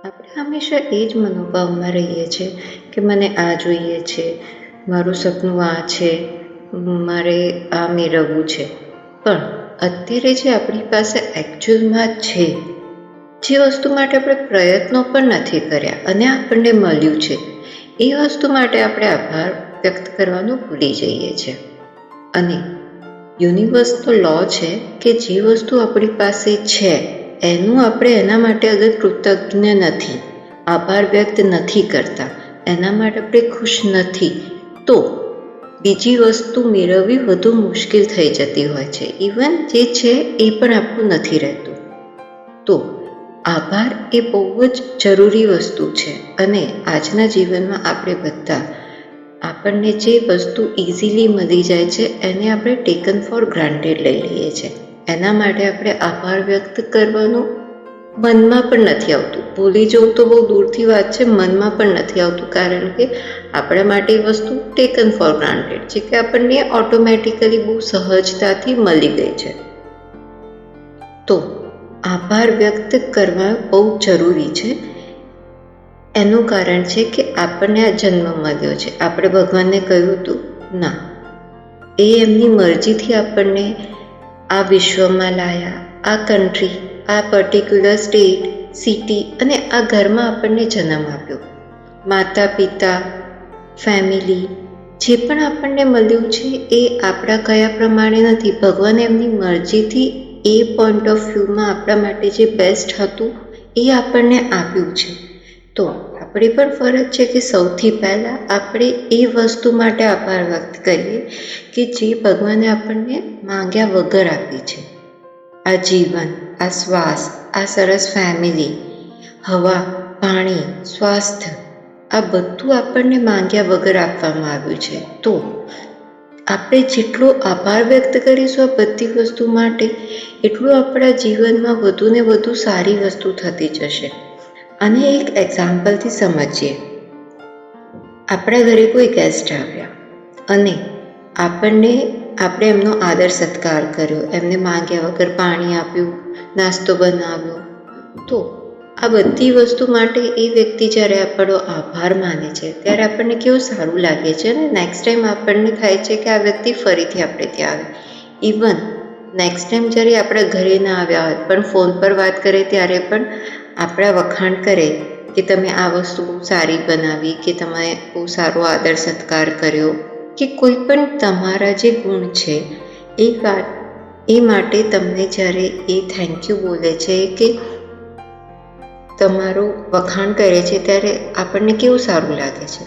આપણે હંમેશા એ જ મનોભાવમાં રહીએ છીએ કે મને આ જોઈએ છે, મારું સપનું આ છે, મારે આ મેળવવું છે. પણ અત્યારે જે આપણી પાસે એકચ્યુઅલમાં છે, જે વસ્તુ માટે આપણે પ્રયત્નો પણ નથી કર્યા અને આપણને મળ્યું છે, એ વસ્તુ માટે આપણે આભાર વ્યક્ત કરવાનું ભૂલી જઈએ છીએ. અને યુનિવર્સનો લો છે કે જે વસ્તુ આપણી પાસે છે એનું આપણે એના માટે અગર કૃતજ્ઞ નથી, આભાર વ્યક્ત નથી કરતા, એના માટે આપણે ખુશ નથી, તો બીજી વસ્તુ મેળવવી વધુ મુશ્કેલ થઈ જતી હોય છે. ઇવન જે છે એ પણ આપણું નથી રહેતું. તો આભાર એ બહુ જ જરૂરી વસ્તુ છે. અને આજના જીવનમાં આપણે બધા આપણને જે વસ્તુ ઇઝીલી મળી જાય છે એને આપણે ટેકન ફોર ગ્રાન્ટેડ લઈ લઈએ છીએ. એના માટે આપણે આભાર વ્યક્ત કરવાનું મનમાં પણ નથી આવતું. ભૂલી જવું તો બહુ દૂરથી વાત છે, મનમાં પણ નથી આવતું, કારણ કે આપણા માટે એ વસ્તુ ટેકન ફોર ગ્રાન્ટેડ છે કે આપણને ઓટોમેટિકલી બહુ સહજતાથી મળી ગઈ છે. તો આભાર વ્યક્ત કરવા બહુ જરૂરી છે. એનું કારણ છે કે આપણને આ જન્મ મળ્યો છે. આપણે ભગવાનને કહ્યું હતું ના, એ એમની મરજીથી આપણને આ વિશ્વમાં લાયા, આ કન્ટ્રી, આ પર્ટિક્યુલર સ્ટેટ, સિટી અને આ ઘરમાં આપણને જન્મ આપ્યો. માતા પિતા, ફેમિલી, જે પણ આપણને મળ્યું છે એ આપણા કયા પ્રમાણે નથી. ભગવાને એમની મરજીથી એ પોઈન્ટ ઓફ વ્યૂમાં આપણા માટે જે બેસ્ટ હતું એ આપણને આપ્યું છે. તો આપણી પણ ફરજ છે કે સૌથી પહેલાં આપણે એ વસ્તુ માટે આભાર વ્યક્ત કરીએ કે જે ભગવાને આપણને માંગ્યા વગર આપી છે. આ જીવન, આ શ્વાસ, આ સરસ ફેમિલી, હવા, પાણી, સ્વાસ્થ્ય, આ બધું આપણને માંગ્યા વગર આપવામાં આવ્યું છે. તો આપણે જેટલો આભાર વ્યક્ત કરીશું આ બધી વસ્તુ માટે, એટલું આપણા જીવનમાં વધુ ને વધુ સારી વસ્તુ થતી જશે. અને એક એક્ઝામ્પલથી સમજીએ. આપણા ઘરે કોઈ ગેસ્ટ આવ્યા અને આપણે એમનો આદર સત્કાર કર્યો, એમને માંગ્યા વગર પાણી આપ્યું, નાસ્તો બનાવ્યો. તો આ બધી વસ્તુ માટે એ વ્યક્તિ જ્યારે આપણો આભાર માને છે ત્યારે આપણને કેવું સારું લાગે છે. અને નેક્સ્ટ ટાઈમ આપણને થાય છે કે આ વ્યક્તિ ફરીથી આપણે ત્યાં આવે. ઇવન નેક્સ્ટ ટાઈમ જ્યારે આપણા ઘરે ના આવ્યા હોય પણ ફોન પર વાત કરે ત્યારે પણ આપણા વખાણ કરે કે તમે આ વસ્તુ બહુ સારી બનાવી, કે તમે બહુ સારો આદર સત્કાર કર્યો, કે કોઈ પણ તમારા જે ગુણ છે એ માટે તમને જ્યારે એ થેન્ક યુ બોલે છે કે તમારું વખાણ કરે છે ત્યારે આપણને કેવું સારું લાગે છે.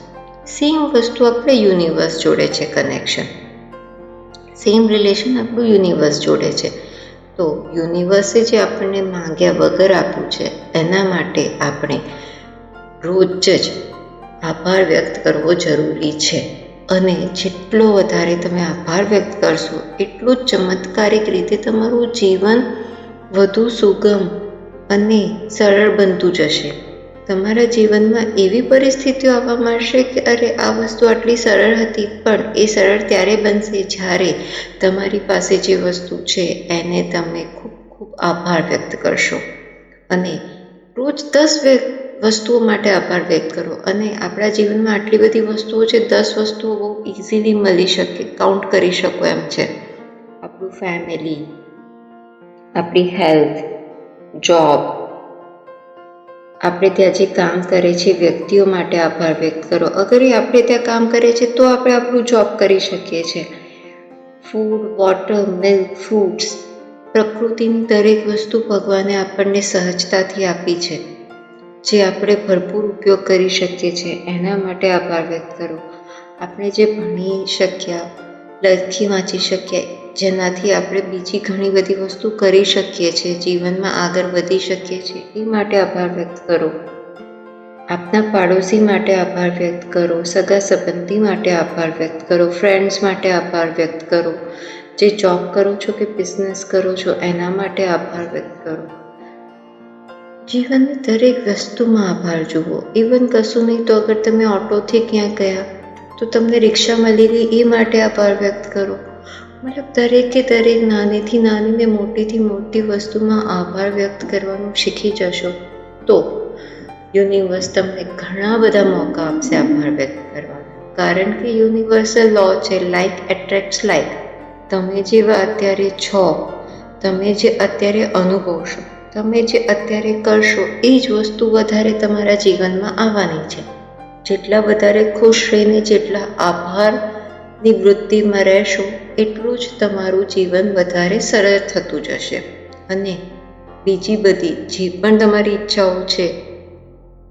સેમ વસ્તુ આપણે યુનિવર્સ જોડે છે કનેક્શન, સેમ રિલેશન આપણું યુનિવર્સ જોડે છે. તો યુનિવર્સે જે આપણને માંગ્યા વગર આપ્યું છે એના માટે આપણે રોજ જ આભાર વ્યક્ત કરવો જરૂરી છે. અને જેટલો વધારે તમે આભાર વ્યક્ત કરશો એટલું જ ચમત્કારિક રીતે તમારું જીવન વધુ સુગમ અને સરળ બનતું જશે. તમારા જીવનમાં એવી પરિસ્થિતિઓ આવવા માંડશે કે અરે આ વસ્તુ આટલી સરળ હતી, પણ એ સરળ ત્યારે બનશે જ્યારે તમારી પાસે જે વસ્તુ છે એને તમે ખૂબ ખૂબ આભાર વ્યક્ત કરશો. અને રોજ 10 વસ્તુઓ માટે આભાર વ્યક્ત કરો. અને આપણા જીવનમાં આટલી બધી વસ્તુઓ છે, 10 વસ્તુઓ બહુ ઇઝીલી મળી શકે, કાઉન્ટ કરી શકો એમ છે. આપણું ફેમિલી, આપણી હેલ્થ, જોબ, આપણે ત્યાં જે કામ કરે છે વ્યક્તિઓ માટે આભાર વ્યક્ત કરો. અગર એ આપણે ત્યાં કામ કરે છે તો આપણે આપણું જોબ કરી શકીએ છીએ. ફૂડ, વોટર, મિલ્ક, ફ્રૂટ્સ, પ્રકૃતિની દરેક વસ્તુ ભગવાને આપણને સહજતાથી આપી છે, જે આપણે ભરપૂર ઉપયોગ કરી શકીએ છીએ. એના માટે આભાર વ્યક્ત કરો. આપણે જે ભણી શક્યા, લખી વાંચી શક્યા, જેનાથી આપણે બીજી ઘણી બધી વસ્તુ કરી શકીએ છીએ, જીવનમાં આગળ વધી શકીએ છીએ, એ માટે આભાર વ્યક્ત કરો. આપના પાડોશી માટે આભાર વ્યક્ત કરો, સગા સંબંધી માટે આભાર વ્યક્ત કરો, ફ્રેન્ડ્સ માટે આભાર વ્યક્ત કરો, જે જોબ કરો છો કે બિઝનેસ કરો છો એના માટે આભાર વ્યક્ત કરો. જીવનની દરેક વસ્તુમાં આભાર જુઓ. ઇવન કશું નહીં તો અગર તમે ઓટોથી ક્યાં ગયા તો તમને રિક્ષા મળી ગઈ એ માટે આભાર વ્યક્ત કરો. મતલબ દરેકે દરેક નાનીથી નાની ને મોટીથી મોટી વસ્તુમાં આભાર વ્યક્ત કરવાનું શીખી જશો તો યુનિવર્સ તમને ઘણા બધા મોકા આપશે આભાર વ્યક્ત કરવાના, કારણ કે યુનિવર્સલ લો છે લાઇક એટ્રેક્ટ્સ લાઇક. તમે જેવા અત્યારે છો, તમે જે અત્યારે અનુભવશો, તમે જે અત્યારે કરશો એ જ વસ્તુ વધારે તમારા જીવનમાં આવવાની છે. જેટલા વધારે ખુશ રહીને જેટલા આભારની વૃત્તિમાં રહેશો એટલું જ તમારું જીવન વધારે સરળ થતું જશે. અને બીજી બધી જે પણ તમારી ઈચ્છાઓ છે,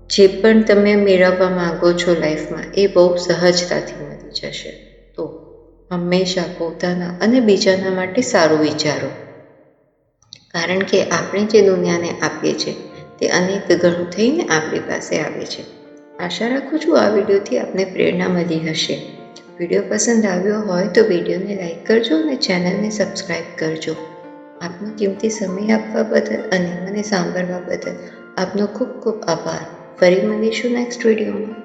જે પણ તમે મેળવવા માંગો છો લાઈફમાં, એ બહુ સહજતાથી મળી જશે. તો હંમેશા પોતાના અને બીજાના માટે સારું વિચારો, કારણ કે આપણે જે દુનિયાને આપીએ છીએ તે અનેક ગણું થઈને આપણી પાસે આવે છે. આશા રાખું છું આ વિડીયોથી આપને પ્રેરણા મળી હશે. વિડીયો પસંદ આવ્યો હોય તો વિડીયોને લાઈક કરજો અને ચેનલને સબસ્ક્રાઈબ કરજો. આપનો કિંમતી સમય આપવા બદલ અને મને સાંભળવા બદલ આપનો ખૂબ ખૂબ આભાર. ફરી મળીશું નેક્સ્ટ વિડીયોમાં.